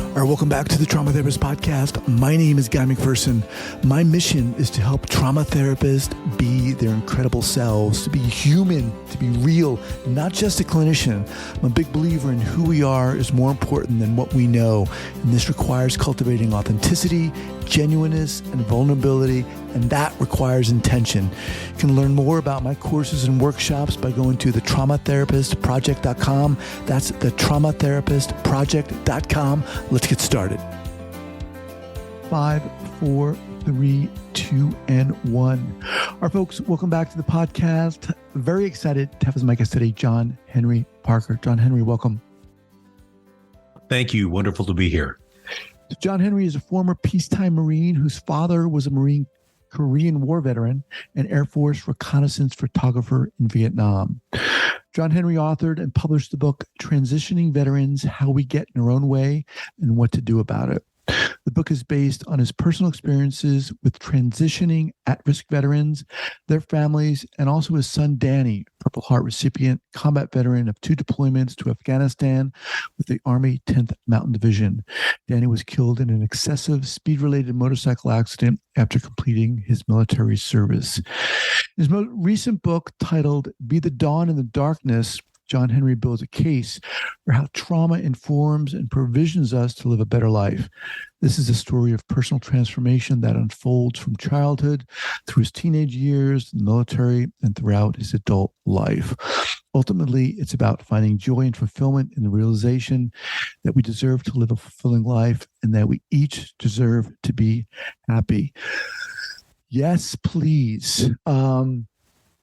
All right, welcome back to the Trauma Therapist Podcast. My name is Guy McPherson. My mission is to help trauma therapists be their incredible selves, to be human, to be real, not just a clinician. I'm a big believer in who we are is more important than what we know. And this requires cultivating authenticity, genuineness, and vulnerability, and that requires intention. You can learn more about my courses and workshops by going to thetraumatherapistproject.com. That's thetraumatherapistproject.com. Let's get started. 5, 4, 3, 2, and 1. All right, folks, welcome back to the podcast. Very excited to have as my guest today, John Henry Parker. John Henry, welcome. Thank you. Wonderful to be here. John Henry is a former peacetime Marine whose father was a Marine Korean War veteran and Air Force reconnaissance photographer in Vietnam. John Henry authored and published the book, Transitioning Veterans, How We Get in Our Own Way and What to Do About It. The book is based on his personal experiences with transitioning at-risk veterans, their families, and also his son, Danny, Purple Heart recipient, combat veteran of 2 deployments to Afghanistan with the Army 10th Mountain Division. Danny was killed in an excessive speed-related motorcycle accident after completing his military service. His most recent book, titled Be the Dawn in the Darkness, John Henry builds a case for how trauma informs and provisions us to live a better life. This is a story of personal transformation that unfolds from childhood through his teenage years, the military, and throughout his adult life. Ultimately, it's about finding joy and fulfillment in the realization that we deserve to live a fulfilling life and that we each deserve to be happy. Yes, please. Welcome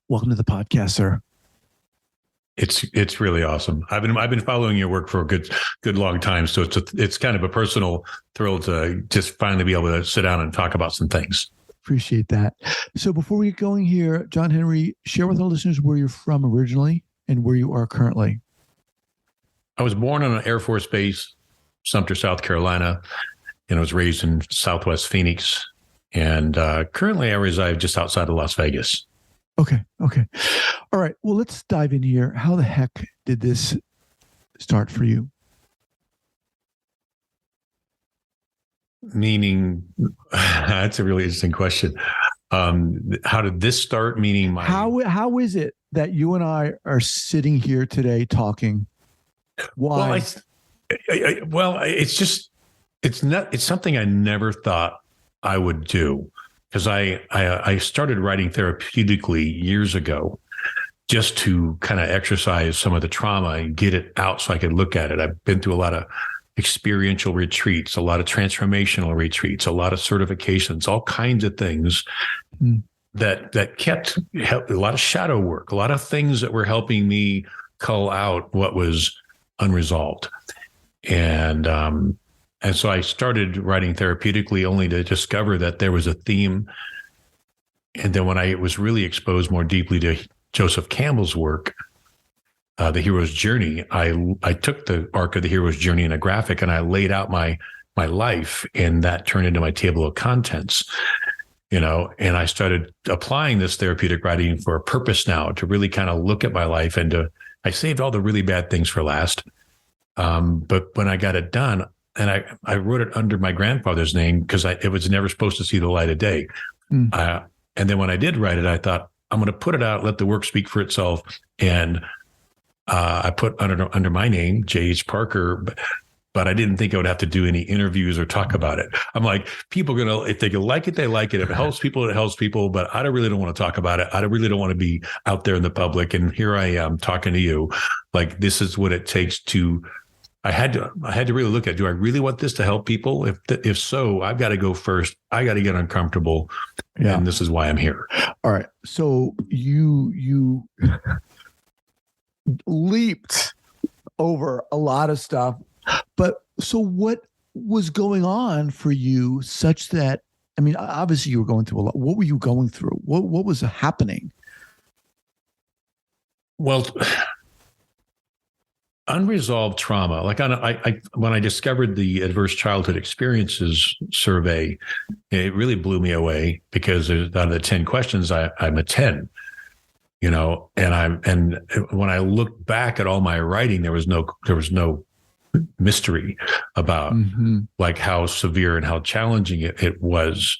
to the podcast, sir. It's really awesome. I've been following your work for a good long time, so it's kind of a personal thrill to just finally be able to sit down and talk about some things. Appreciate that. So before we get going here, John Henry, share with our listeners where you're from originally and where you are currently. I was born on an Air Force base, Sumter, South Carolina, and I was raised in Southwest Phoenix. And currently I reside just outside of Las Vegas. Okay. All right. Well, let's dive in here. How the heck did this start for you? Meaning, that's a really interesting question. How did this start? Meaning, how is it that you and I are sitting here today talking? Why? Well, it's something I never thought I would do. Because I started writing therapeutically years ago just to kind of exercise some of the trauma and get it out so I could look at it. I've been through a lot of experiential retreats, a lot of transformational retreats, a lot of certifications, all kinds of things that kept a lot of shadow work, a lot of things that were helping me cull out what was unresolved. And so I started writing therapeutically only to discover that there was a theme. And then when I was really exposed more deeply to Joseph Campbell's work, The Hero's Journey, I took the arc of The Hero's Journey in a graphic and I laid out my life, and that turned into my table of contents, and I started applying this therapeutic writing for a purpose now, to really kind of look at my life I saved all the really bad things for last. But when I got it done, and I wrote it under my grandfather's name because it was never supposed to see the light of day. And then when I did write it, I thought, I'm going to put it out, let the work speak for itself. And I put under my name, J.H. Parker, but I didn't think I would have to do any interviews or talk about it. I'm like, people are going to, if they like it, they like it. If it helps people, it helps people. But I really don't want to talk about it. I really don't want to be out there in the public. And here I am talking to you. Like, this is what it takes to. I had to really look at, do I really want this to help people? If so, I've got to go first. I got to get uncomfortable. Yeah. And this is why I'm here. All right. So you leaped over a lot of stuff, but so what was going on for you such that, I mean, obviously you were going through a lot. What were you going through? What was happening? Well, unresolved trauma. Like when I discovered the adverse childhood experiences survey, it really blew me away because out of the 10 questions, I'm a 10. And when I look back at all my writing, there was no mystery about like how severe and how challenging it was.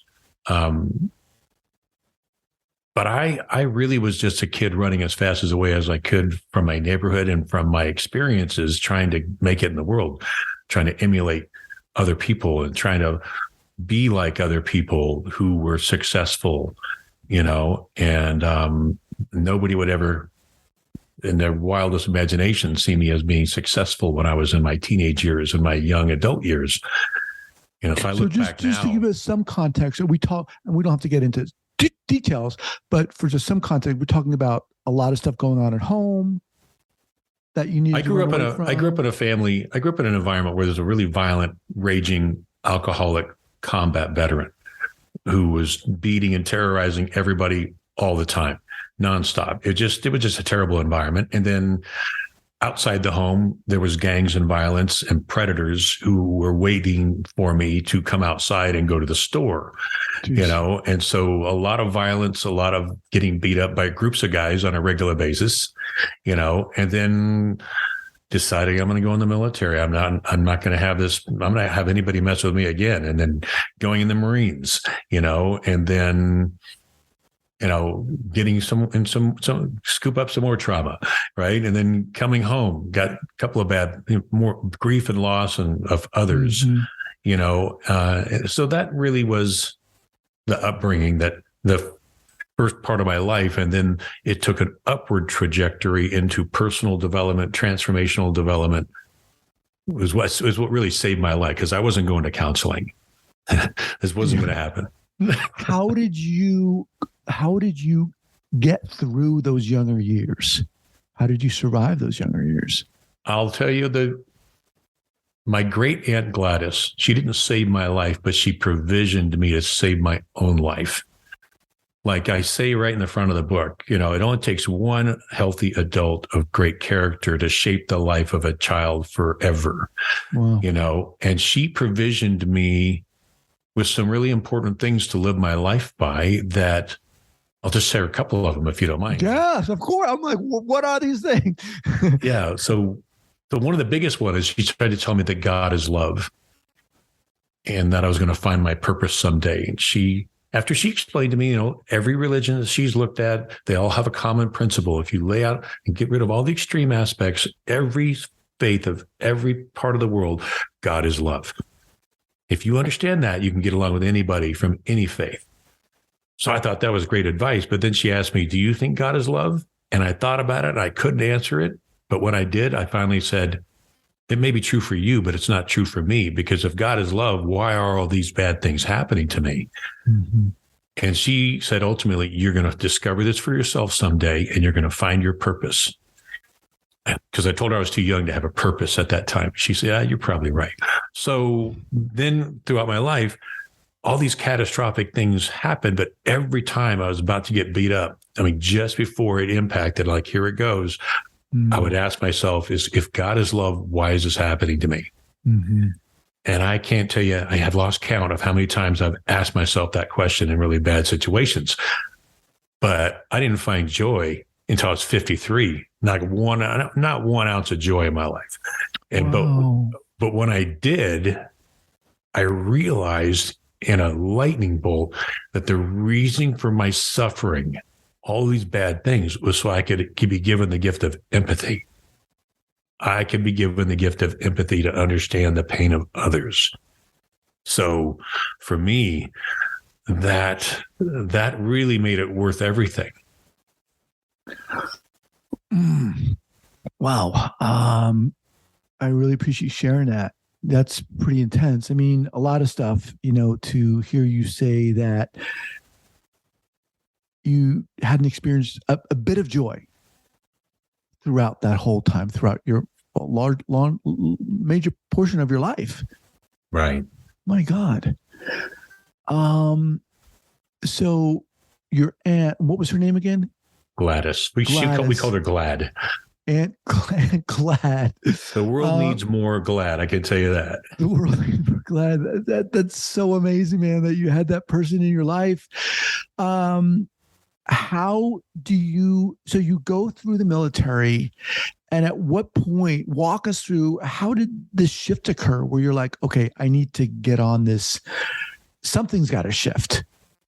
But I really was just a kid running as fast away as I could from my neighborhood and from my experiences, trying to make it in the world, trying to emulate other people and trying to be like other people who were successful, and nobody would ever, in their wildest imagination, see me as being successful when I was in my teenage years and my young adult years. So I look back now. Just to give us some context, and we don't have to get into details, but for just some context, we're talking about a lot of stuff going on at home that you need. I grew up in a family. I grew up in an environment where there's a really violent, raging, alcoholic combat veteran who was beating and terrorizing everybody all the time, nonstop. It was just a terrible environment. And then outside the home, there was gangs and violence and predators who were waiting for me to come outside and go to the store. Jeez. And so a lot of violence, a lot of getting beat up by groups of guys on a regular basis, and then deciding I'm going to go in the military. I'm not going to have this. I'm not going to have anybody mess with me again. And then going in the Marines, and then, getting some scoop up some more trauma, right? And then coming home, got a couple of bad, more grief and loss of others, so that really was the upbringing, that the first part of my life. And then it took an upward trajectory into personal development, transformational development was what really saved my life, because I wasn't going to counseling. This wasn't going to happen. How did you get through those younger years? How did you survive those younger years? I'll tell you, my great aunt Gladys, she didn't save my life, but she provisioned me to save my own life. Like I say right in the front of the book, it only takes one healthy adult of great character to shape the life of a child forever. Wow. And she provisioned me with some really important things to live my life by, that I'll just share a couple of them if you don't mind. Yes, of course. I'm like, what are these things? Yeah. So one of the biggest one is she tried to tell me that God is love and that I was going to find my purpose someday. And after she explained to me, every religion that she's looked at, they all have a common principle. If you lay out and get rid of all the extreme aspects, every faith of every part of the world, God is love. If you understand that, you can get along with anybody from any faith. So I thought that was great advice. But then she asked me, do you think God is love? And I thought about it. And I couldn't answer it. But when I did, I finally said, it may be true for you, but it's not true for me. Because if God is love, why are all these bad things happening to me? Mm-hmm. And she said, ultimately, you're going to discover this for yourself someday, and you're going to find your purpose. Because I told her I was too young to have a purpose at that time. She said, you're probably right. So then throughout my life, all these catastrophic things happened, but every time I was about to get beat up, just before it impacted, like, here it goes, I would ask myself, if God is love, why is this happening to me? Mm-hmm. And I can't tell you, I have lost count of how many times I've asked myself that question in really bad situations. But I didn't find joy until I was 53. Not one ounce of joy in my life. And but when I did, I realized in a lightning bolt that the reason for my suffering, all these bad things, was so I could be given the gift of empathy. I could be given the gift of empathy to understand the pain of others. So for me, that really made it worth everything. Wow. I really appreciate you sharing that. That's pretty intense. A lot of stuff, to hear you say that you hadn't experienced a bit of joy throughout that whole time, throughout your major portion of your life. Right. My God. So your aunt, what was her name again? Gladys. We called her Glad. and glad. The world needs more glad. I can tell you that. The world needs more glad. That's so amazing, man, that you had that person in your life. How do you, so you go through the military, and at what point, walk us through, how did this shift occur where you're like, okay, I need to get on this, something's got to shift?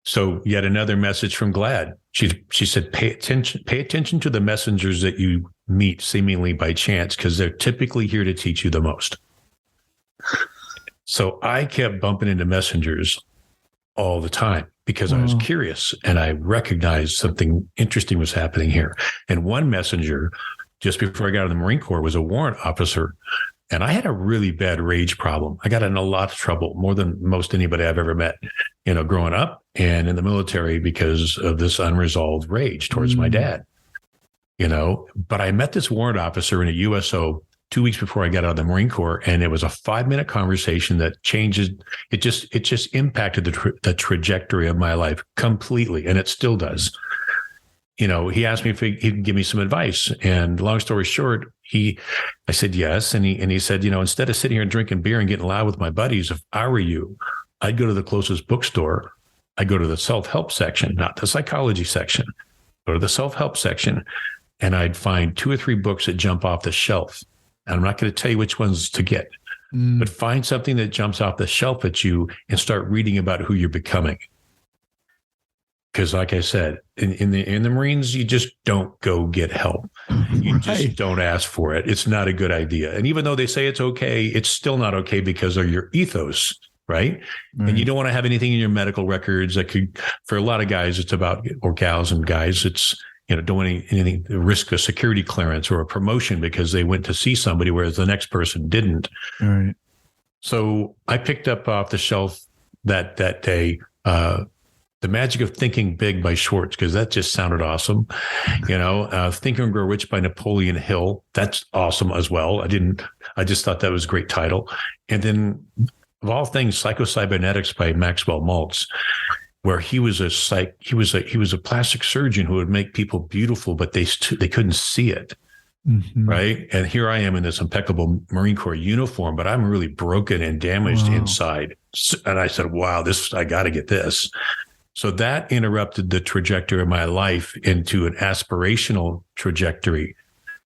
So yet another message from Glad. She said, pay attention to the messengers that you meet seemingly by chance, because they're typically here to teach you the most. So I kept bumping into messengers all the time because I was curious and I recognized something interesting was happening here. And one messenger, just before I got in the Marine Corps, was a warrant officer. And I had a really bad rage problem. I got in a lot of trouble, more than most anybody I've ever met, growing up and in the military, because of this unresolved rage towards my dad, But I met this warrant officer in a USO 2 weeks before I got out of the Marine Corps, and it was a 5-minute conversation that changed. It just impacted the trajectory of my life completely, and it still does. He asked me if he'd give me some advice, and long story short, I said yes, and he said, instead of sitting here and drinking beer and getting loud with my buddies, if I were you, I'd go to the closest bookstore. I'd go to the self-help section, not the psychology section. Go to the self-help section, and I'd find 2 or 3 books that jump off the shelf. And I'm not going to tell you which ones to get, but find something that jumps off the shelf at you and start reading about who you're becoming. Because like I said, in the Marines, you just don't go get help. You just don't ask for it. It's not a good idea. And even though they say it's okay, it's still not okay because of your ethos, right? And you don't want to have anything in your medical records that could, for a lot of guys, it's about, or gals and guys, it's, don't want anything to risk a security clearance or a promotion because they went to see somebody, whereas the next person didn't. Right. So I picked up off the shelf that day, The Magic of Thinking Big by Schwartz, because that just sounded awesome. Think and Grow Rich by Napoleon Hill. That's awesome as well. I just thought that was a great title. And then of all things, Psychocybernetics by Maxwell Maltz, where he was a plastic surgeon who would make people beautiful, but they couldn't see it. Mm-hmm. Right. And here I am in this impeccable Marine Corps uniform, but I'm really broken and damaged inside. And I said, wow, I got to get this. So that interrupted the trajectory of my life into an aspirational trajectory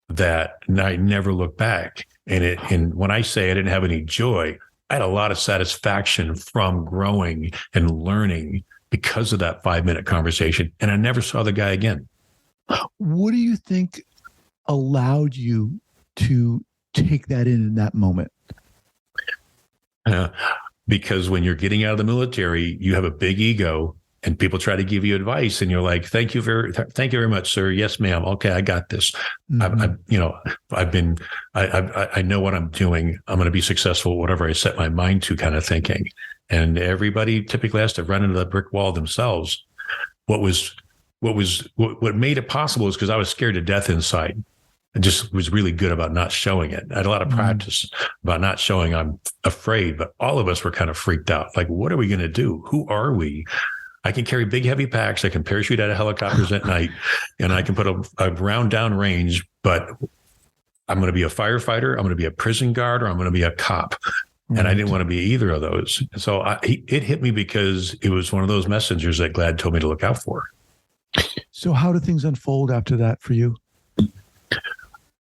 that I never looked back. And when I say I didn't have any joy, I had a lot of satisfaction from growing and learning because of that 5-minute conversation. And I never saw the guy again. What do you think allowed you to take that in that moment? Because when you're getting out of the military, you have a big ego and people try to give you advice and you're like, thank you very much, sir. Yes, ma'am. Okay. I got this. Mm-hmm. I know what I'm doing. I'm going to be successful, whatever I set my mind to, kind of thinking. And everybody typically has to run into the brick wall themselves. What made it possible is because I was scared to death inside. I just was really good about not showing it. I had a lot of practice about not showing I'm afraid, but all of us were kind of freaked out. Like, what are we going to do? Who are we? I can carry big, heavy packs. I can parachute out of helicopters at night, and I can put a round down range, but I'm going to be a firefighter, I'm going to be a prison guard, or I'm going to be a cop. Right. And I didn't want to be either of those. So it hit me because it was one of those messengers that Glad told me to look out for. So how did things unfold after that for you?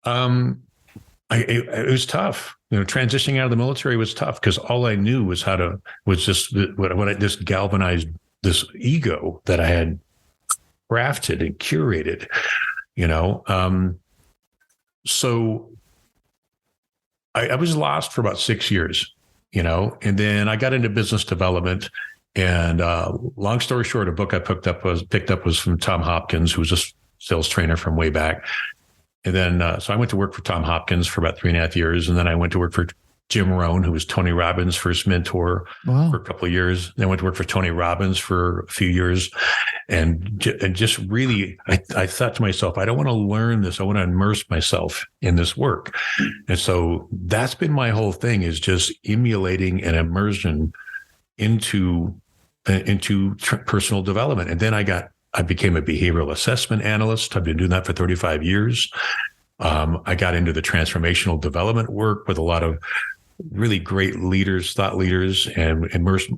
It was tough. Transitioning out of the military was tough because all I knew was what I just galvanized this ego that I had crafted and curated, So I was lost for about 6 years, and then I got into business development. And long story short, a book I picked up was from Tom Hopkins, who was a sales trainer from way back. And then, so I went to work for Tom Hopkins for about 3.5 years. And then I went to work for Jim Rohn, who was Tony Robbins' first mentor for a couple of years. Then I went to work for Tony Robbins for a few years. And just really, I thought to myself, I don't want to learn this. I want to immerse myself in this work. And so that's been my whole thing, is just emulating an immersion into personal development. And then I became a behavioral assessment analyst. I've been doing that for 35 years. I got into the transformational development work with a lot of really great leaders, thought leaders, and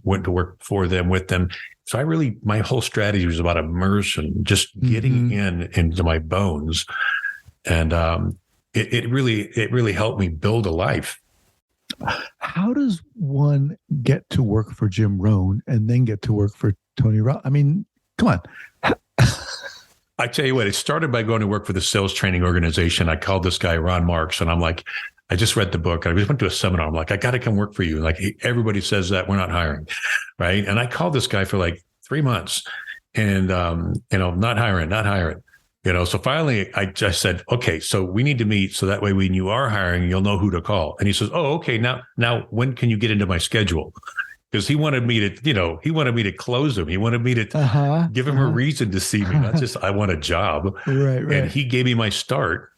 went to work for them, with them. So my whole strategy was about immersion, just getting into my bones. And it really helped me build a life. How does one get to work for Jim Rohn and then get to work for Tony Robbins? I mean, come on. I tell you what, it started by going to work for the sales training organization. I called this guy, Ron Marks, and I'm like, I just read the book. I just went to a seminar. I'm like, I got to come work for you. Like, everybody says that we're not hiring. Right. And I called this guy for like 3 months and, not hiring. So finally I just said, okay, so we need to meet. So that way, when you are hiring, you'll know who to call. And he says, oh, okay. Now when can you get into my schedule? Because he wanted me to close him. He wanted me to give him a reason to see me, not just, I want a job. Right. And he gave me my start,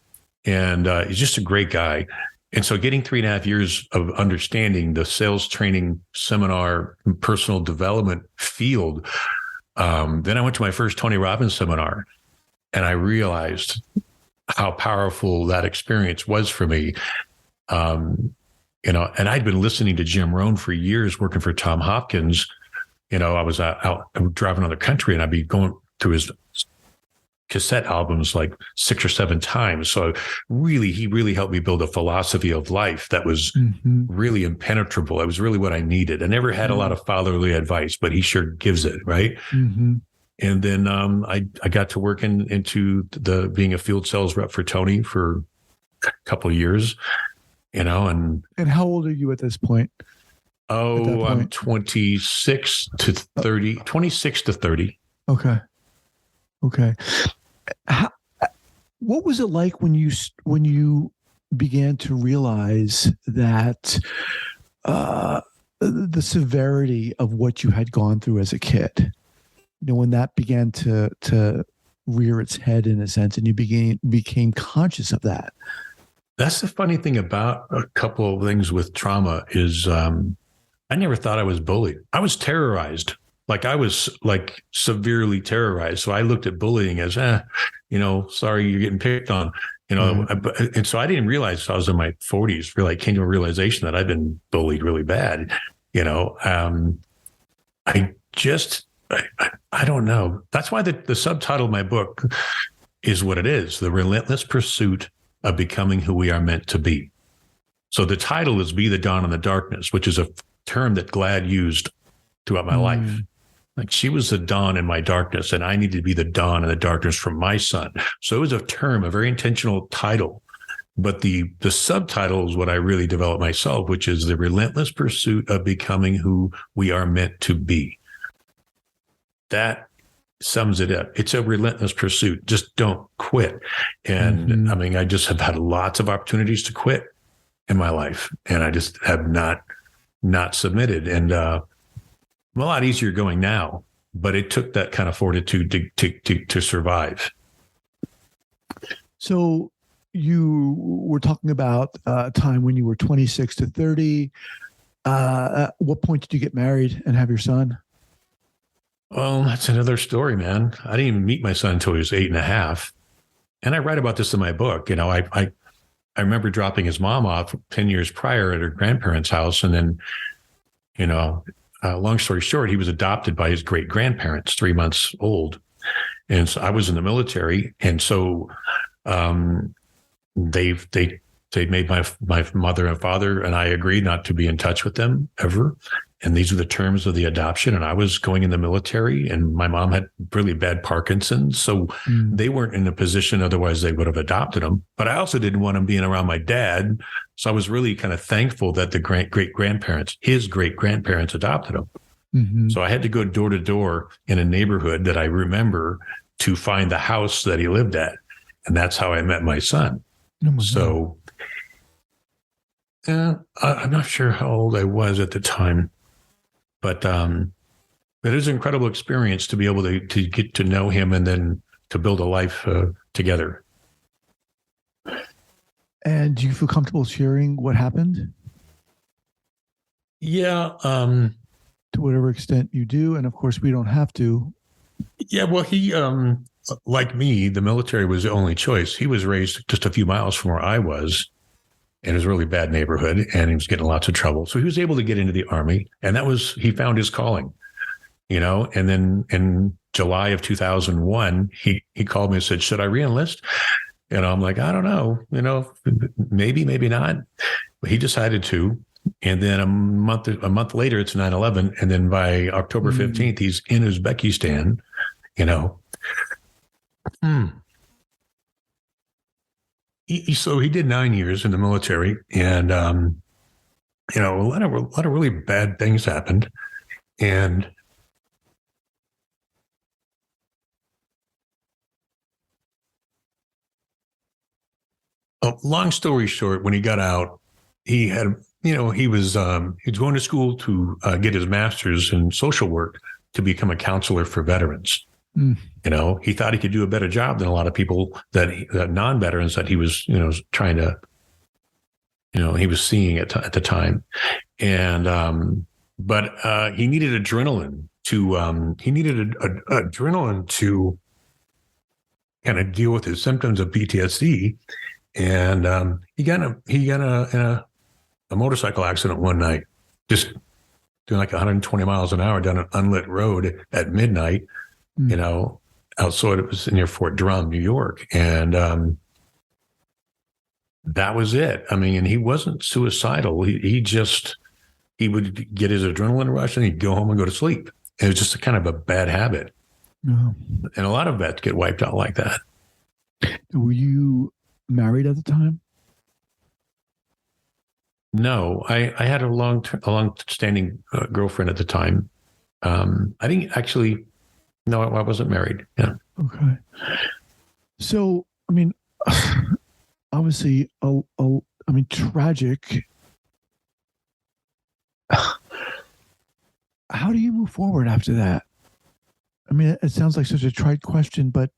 and he's just a great guy. And so getting 3.5 years of understanding the sales training seminar, personal development field. Then I went to my first Tony Robbins seminar, and I realized how powerful that experience was for me. And I'd been listening to Jim Rohn for years, working for Tom Hopkins. I was out driving around the country, and I'd be going through his cassette albums like 6 or 7 times. So he really helped me build a philosophy of life that was really impenetrable. It was really what I needed. I never had a lot of fatherly advice, but he sure gives it, right? And then I got to work into being a field sales rep for Tony for a couple of years. And how old are you at this point? Oh, I'm 26 to 30. Okay. What was it like when you began to realize that the severity of what you had gone through as a kid? When that began to rear its head in a sense, and you became conscious of that. That's the funny thing about a couple of things with trauma is I never thought I was bullied. I was terrorized. Like, I was like severely terrorized. So I looked at bullying as, sorry, you're getting picked on, And so I didn't realize I was in my 40s, really came to a realization that I'd been bullied really bad. I don't know. That's why the subtitle of my book is what it is: The Relentless Pursuit of Becoming Who We Are Meant to Be. So the title is Be the Dawn in the Darkness, which is a term that Glad used throughout my life. Like, she was the dawn in my darkness, and I needed to be the dawn in the darkness for my son. So it was a term, a very intentional title. But the subtitle is what I really developed myself, which is The Relentless Pursuit of Becoming Who We Are Meant to Be. That sums it up. It's a relentless pursuit. Just don't quit. And I just have had lots of opportunities to quit in my life, and I just have not submitted. And I'm a lot easier going now, but it took that kind of fortitude to survive. So you were talking about a time when you were 26 to 30. At what point did you get married and have your son? Well, that's another story, man. I didn't even meet my son until he was 8.5. And I write about this in my book. I remember dropping his mom off 10 years prior at her grandparents' house. And then, long story short, he was adopted by his great grandparents, 3 months old. And so I was in the military. And so they made my mother and father and I agreed not to be in touch with them ever. And these are the terms of the adoption. And I was going in the military, and my mom had really bad Parkinson's. So they weren't in a position, otherwise they would have adopted him. But I also didn't want him being around my dad. So I was really kind of thankful that the his great grandparents adopted him. So I had to go door to door in a neighborhood that I remember to find the house that he lived at. And that's how I met my son. So I'm not sure how old I was at the time. But it was an incredible experience to be able to get to know him and then to build a life together. And do you feel comfortable sharing what happened? Yeah. To whatever extent you do. And of course, we don't have to. Yeah. Well, he, like me, the military was the only choice. He was raised just a few miles from where I was, in his really bad neighborhood, and he was getting lots of trouble. So he was able to get into the Army, and he found his calling, And then in July of 2001, he called me and said, "Should I reenlist?" I'm like, "I don't know, maybe, maybe not." But he decided to. And then a month later, it's 9/11. And then by October 15th, he's in Uzbekistan, So he did 9 years in the military, and a lot of really bad things happened, and long story short, when he got out, he had he was going to school to get his master's in social work to become a counselor for veterans. He thought he could do a better job than a lot of people that non-veterans that he was, trying to, he was seeing at the time. And, but he needed adrenaline to kind of deal with his symptoms of PTSD. And he got in a motorcycle accident one night, just doing like 120 miles an hour down an unlit road at midnight. Outside, it was near Fort Drum, New York. And that was it. I mean, and he wasn't suicidal. He would get his adrenaline rush and he'd go home and go to sleep. It was just a kind of a bad habit. And a lot of vets get wiped out like that. Were you married at the time? No, I had a long-standing girlfriend at the time. I think actually, no, I wasn't married. Yeah. Okay. So, I mean, obviously, tragic. How do you move forward after that? I mean, it sounds like such a trite question, but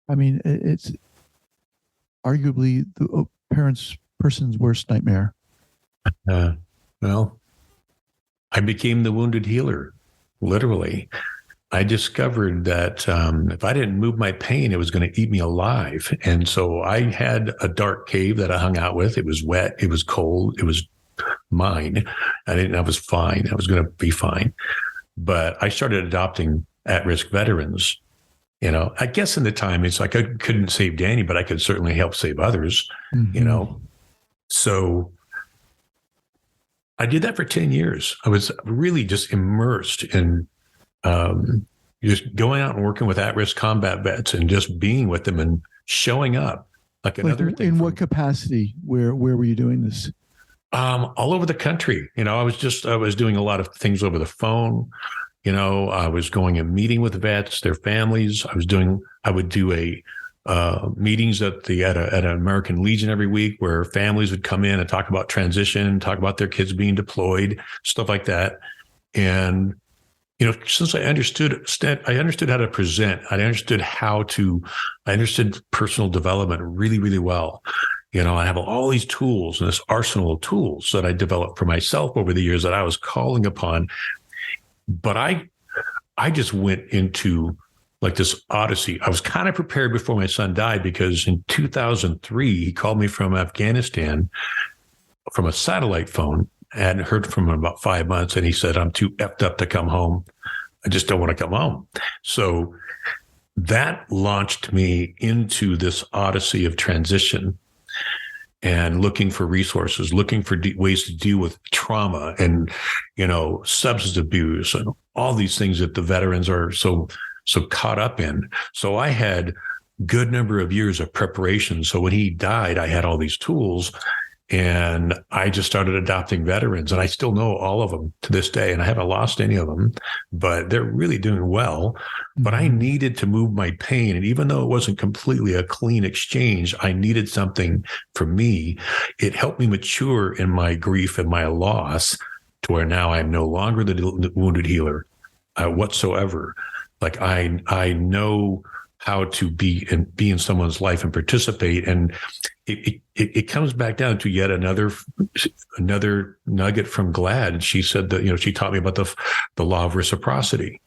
I mean, it's arguably the person's worst nightmare. Well, I became the wounded healer, literally. I discovered that if I didn't move my pain, it was going to eat me alive. And so I had a dark cave that I hung out with. It was wet. It was cold. It was mine. I was fine. I was going to be fine. But I started adopting at-risk veterans. I guess in the time, it's like I couldn't save Danny, but I could certainly help save others, So I did that for 10 years. I was really just immersed in just going out and working with at-risk combat vets and just being with them and showing up. Like another thing. In what capacity? Where were you doing this? All over the country. I was doing a lot of things over the phone. I was going and meeting with vets, their families. I would do meetings at an American Legion every week where families would come in and talk about transition, talk about their kids being deployed, stuff like that. And, since I understood how to present, I understood personal development really, really well. I have all these tools and this arsenal of tools that I developed for myself over the years that I was calling upon. But I just went into like this odyssey. I was kind of prepared before my son died because in 2003, he called me from Afghanistan from a satellite phone. I hadn't heard from him in about 5 months. And he said, "I'm too effed up to come home. I just don't want to come home." So that launched me into this odyssey of transition and looking for resources, looking for ways to deal with trauma and, substance abuse and all these things that the veterans are so caught up in. So I had good number of years of preparation. So when he died, I had all these tools and I just started adopting veterans, and I still know all of them to this day. And I haven't lost any of them, but they're really doing well. But I needed to move my pain. And even though it wasn't completely a clean exchange, I needed something for me. It helped me mature in my grief and my loss to where now I'm no longer the wounded healer whatsoever. Like I know how to be in someone's life and participate. And it comes back down to yet another nugget from Glad. She said that, she taught me about the law of reciprocity.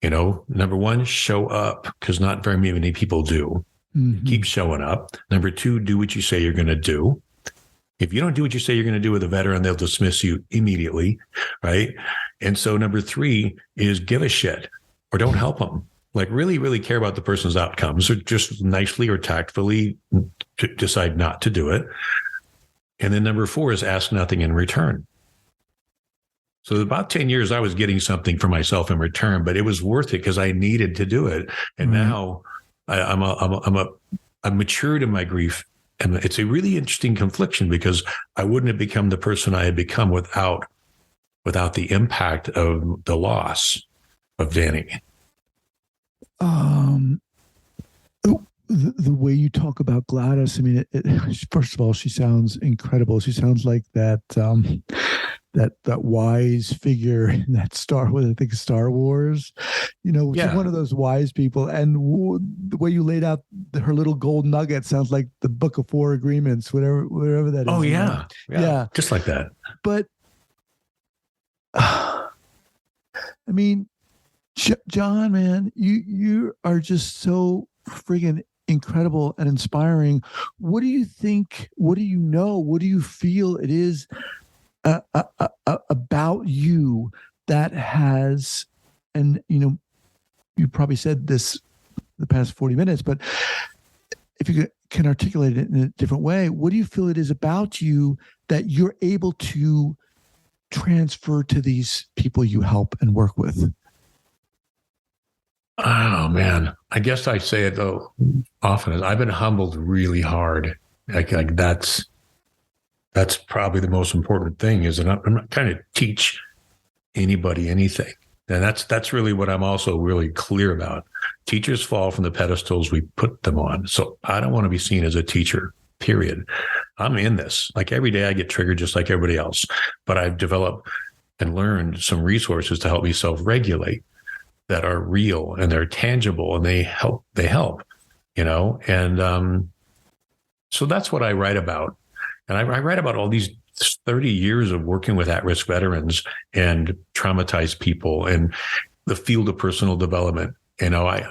Number one, show up, because not very many people do. Mm-hmm. Keep showing up. Number two, do what you say you're going to do. If you don't do what you say you're going to do with a veteran, they'll dismiss you immediately, right? And so number three is give a shit, or don't help them. Like really, really care about the person's outcomes, or just nicely or tactfully decide not to do it. And then number four is ask nothing in return. So about 10 years, I was getting something for myself in return, but it was worth it because I needed to do it. And now I'm matured in my grief. And it's a really interesting confliction, because I wouldn't have become the person I had become without the impact of the loss of Danny. The way you talk about Gladys, I mean, first of all, she sounds incredible. She sounds like that wise figure in that Star Wars, she's one of those wise people. And the way you laid out her little gold nugget sounds like the Book of Four Agreements, whatever that is. Oh yeah, just like that. But I mean, John, man, you are just so friggin' incredible and inspiring. What do you think? What do you know? What do you feel it is about you that has, and you probably said this the past 40 minutes, but if you can articulate it in a different way, what do you feel it is about you that you're able to transfer to these people you help and work with? Oh man, I guess I say it though often. I've been humbled really hard. Like that's probably the most important thing. Is that I'm not trying to teach anybody anything, and that's really what I'm also really clear about. Teachers fall from the pedestals we put them on. So I don't want to be seen as a teacher. Period. I'm in this. Like every day, I get triggered just like everybody else. But I've developed and learned some resources to help me self-regulate, that are real and they're tangible and they help, and so that's what I write about. And I write about all these 30 years of working with at-risk veterans and traumatized people and the field of personal development. I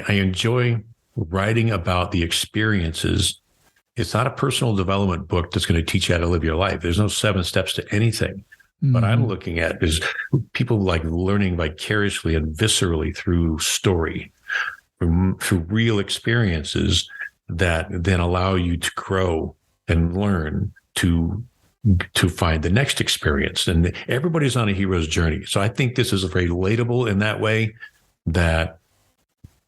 enjoy writing about the experiences. It's not a personal development book that's going to teach you how to live your life. There's no 7 steps to anything. What I'm looking at is people like learning vicariously and viscerally through story, through real experiences that then allow you to grow and learn to find the next experience. And everybody's on a hero's journey. So I think this is very relatable in that way, that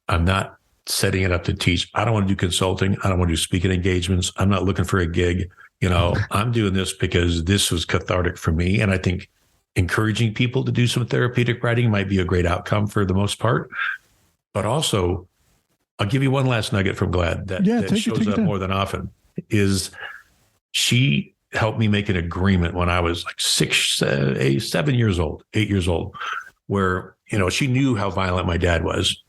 I'm not setting it up to teach. I don't want to do consulting. I don't want to do speaking engagements. I'm not looking for a gig. I'm doing this because this was cathartic for me. And I think encouraging people to do some therapeutic writing might be a great outcome for the most part. But also, I'll give you one last nugget from Glad that shows up more than often, is she helped me make an agreement when I was like 7 years old, 8 years old, where, she knew how violent my dad was.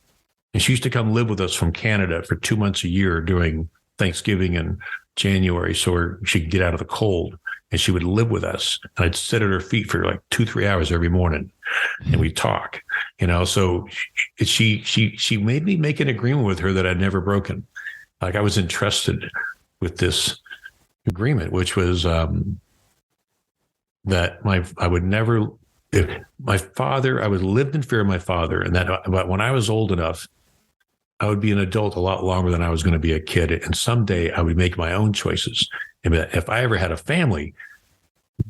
And she used to come live with us from Canada for 2 months a year during Thanksgiving and January, so she could get out of the cold, and she would live with us. And I'd sit at her feet for like 2-3 hours every morning, and we'd talk. So she made me make an agreement with her that I'd never broken. Like I was entrusted with this agreement, which was that I would never. If my father, I lived in fear of my father, and that but when I was old enough, I would be an adult a lot longer than I was going to be a kid. And someday I would make my own choices. And if I ever had a family,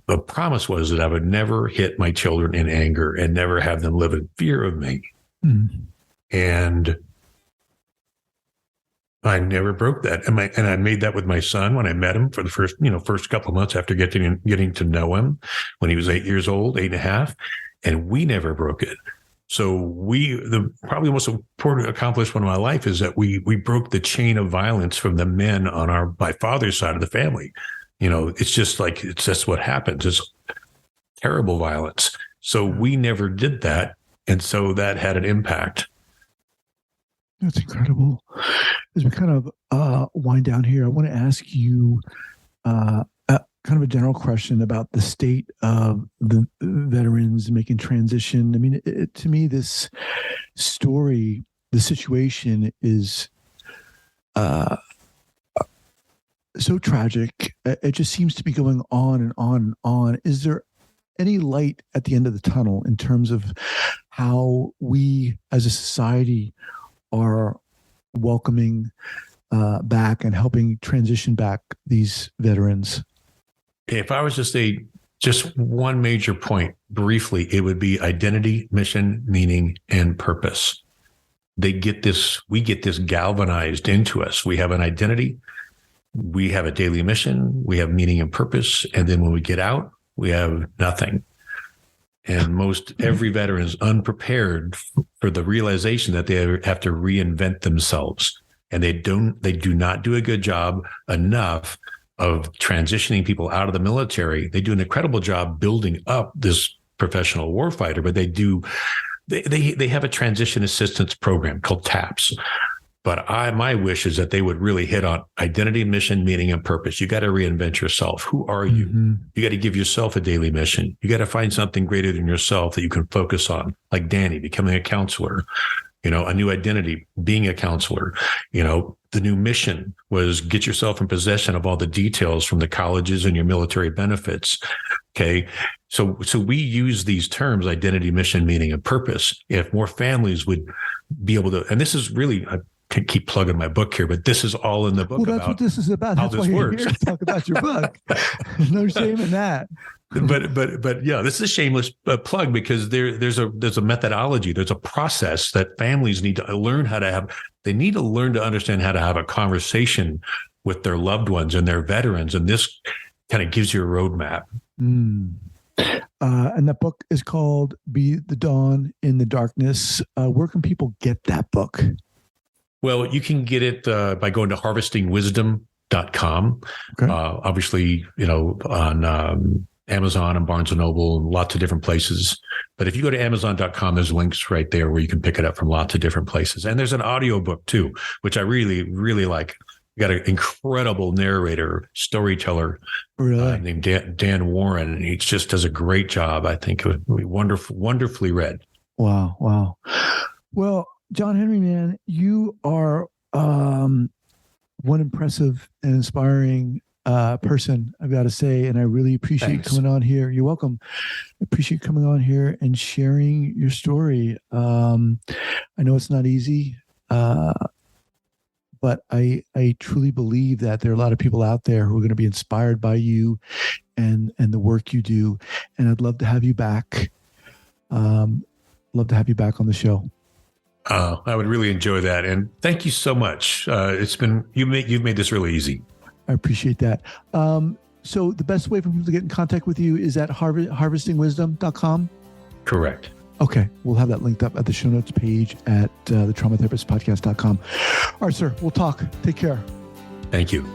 the promise was that I would never hit my children in anger and never have them live in fear of me. And I never broke that. And I made that with my son when I met him for the first couple of months after getting to know him when he was 8 years old, 8.5, and we never broke it. So probably the most important accomplishment of my life is that we broke the chain of violence from the men on my father's side of the family. It's just what happens. It's terrible violence. So we never did that. And so that had an impact. That's incredible. As we kind of wind down here, I want to ask you kind of a general question about the state of the veterans making transition. I mean, to me, this story, the situation is so tragic. It just seems to be going on and on and on. Is there any light at the end of the tunnel in terms of how we as a society are welcoming back and helping transition back these veterans? If I was to say just one major point briefly, it would be identity, mission, meaning, and purpose. We get this galvanized into us. We have an identity, we have a daily mission, we have meaning and purpose. And then when we get out, we have nothing. And every veteran is unprepared for the realization that they have to reinvent themselves. And they do not do a good job enough of transitioning people out of the military. They do an incredible job building up this professional warfighter, but they have a transition assistance program called TAPS. But my wish is that they would really hit on identity, mission, meaning, and purpose. You got to reinvent yourself. Who are you? Mm-hmm. You got to give yourself a daily mission. You got to find something greater than yourself that you can focus on, like Danny, becoming a counselor. A new identity, being a counselor. The new mission was get yourself in possession of all the details from the colleges and your military benefits. Okay. So we use these terms, identity, mission, meaning, and purpose. If more families would be able to, and this is really, I can keep plugging my book here, but this is all in the book. Well, that's what this is about. How that's this why works. You're here to talk about your book. There's no shame in that. But yeah, this is a shameless plug because there's a methodology, there's a process that families need to learn how to have. They need to learn to understand how to have a conversation with their loved ones and their veterans, and this kind of gives you a roadmap. And that book is called "Be the Dawn in the Darkness." Where can people get that book? Well, you can get it by going to harvestingwisdom.com. Okay. Obviously, on Amazon and Barnes & Noble and lots of different places. But if you go to Amazon.com, there's links right there where you can pick it up from lots of different places. And there's an audiobook too, which I really, really like. We got an incredible narrator, storyteller named Dan Warren. And he just does a great job. I think it would be wonderfully read. Wow. Well, John Henry, man, you are one impressive and inspiring person, I've got to say, and I really appreciate you coming on here. You're welcome. I appreciate you coming on here and sharing your story. I know it's not easy, but I truly believe that there are a lot of people out there who are going to be inspired by you and the work you do. And I'd love to have you back. Love to have you back on the show. I would really enjoy that, and thank you so much. You've made this really easy. I appreciate that. So the best way for people to get in contact with you is at harvestingwisdom.com? Correct. Okay. We'll have that linked up at the show notes page at thetraumatherapistpodcast.com. All right, sir. We'll talk. Take care. Thank you.